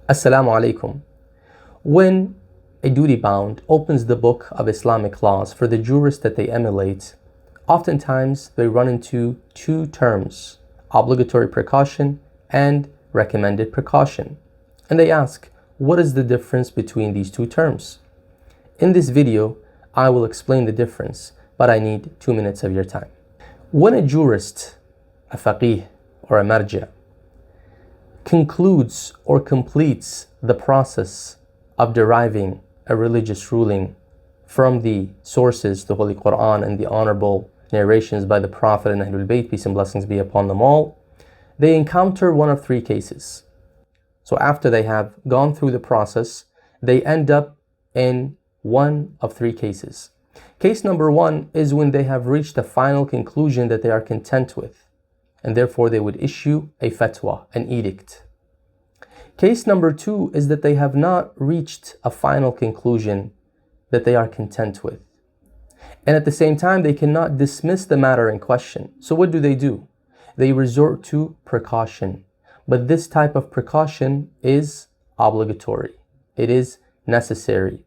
Assalamu alaikum. When a duty-bound opens the book of Islamic laws for the jurist that they emulate, oftentimes they run into two terms, obligatory precaution and recommended precaution. And they ask, what is the difference between these two terms? In this video, I will explain the difference, but I need 2 minutes of your time. When a jurist, a faqih or a marja, concludes or completes the process of deriving a religious ruling from the sources, the Holy Quran and the honorable narrations by the Prophet and Ahlul Bayt, peace and blessings be upon them all, they encounter one of three cases. So after they have gone through the process, they end up in one of three cases. Case number one is when they have reached a final conclusion that they are content with, and therefore they would issue a fatwa, an edict. Case number two is that they have not reached a final conclusion that they are content with. And at the same time, they cannot dismiss the matter in question. So what do? They resort to precaution. But this type of precaution is obligatory. It is necessary.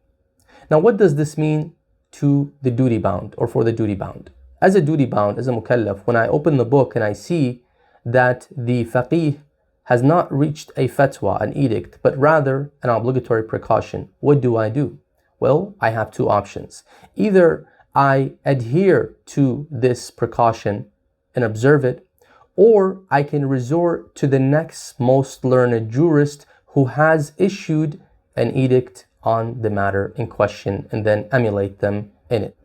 Now, what does this mean to the duty bound or for the duty bound? As a duty bound, as a mukallaf, when I open the book and I see that the faqih has not reached a fatwa, an edict, but rather an obligatory precaution, what do? Well, I have two options. Either I adhere to this precaution and observe it, or I can resort to the next most learned jurist who has issued an edict on the matter in question and then emulate them in it.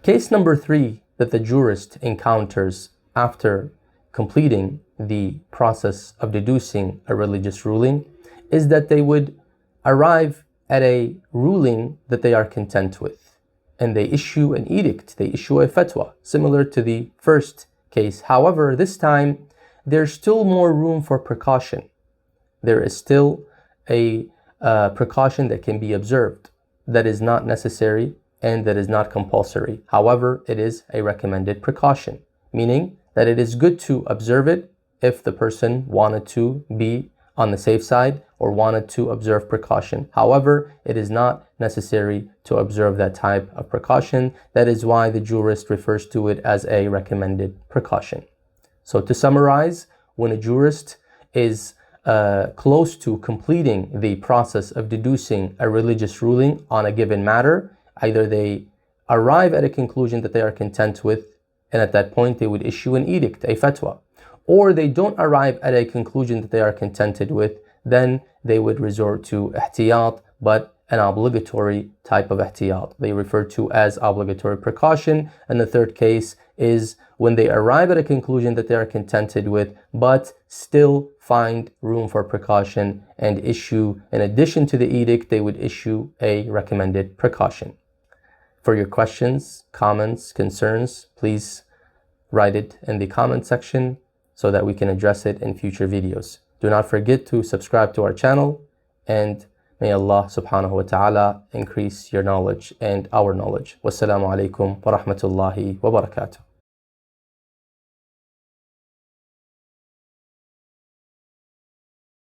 Case number three that the jurist encounters after completing the process of deducing a religious ruling is that they would arrive at a ruling that they are content with, and they issue an edict, they issue a fatwa, similar to the first case. However, this time there's still more room for precaution. There is still a precaution that can be observed that is not necessary and that is not compulsory. However, it is a recommended precaution, meaning that it is good to observe it if the person wanted to be on the safe side or wanted to observe precaution. However, it is not necessary to observe that type of precaution. That is why the jurist refers to it as a recommended precaution. So to summarize, when a jurist is close to completing the process of deducing a religious ruling on a given matter, either they arrive at a conclusion that they are content with, and at that point they would issue an edict, a fatwa, or they don't arrive at a conclusion that they are contented with, then they would resort to ihtiyat, but an obligatory type of ihtiyat. They refer to as obligatory precaution. And the third case is when they arrive at a conclusion that they are contented with, but still find room for precaution and issue, in addition to the edict, they would issue a recommended precaution. For your questions, comments, concerns, please write it in the comment section so that we can address it in future videos. Do not forget to subscribe to our channel, and may Allah subhanahu wa ta'ala increase your knowledge and our knowledge. Wassalamu alaikum wa rahmatullahi wa barakatuh.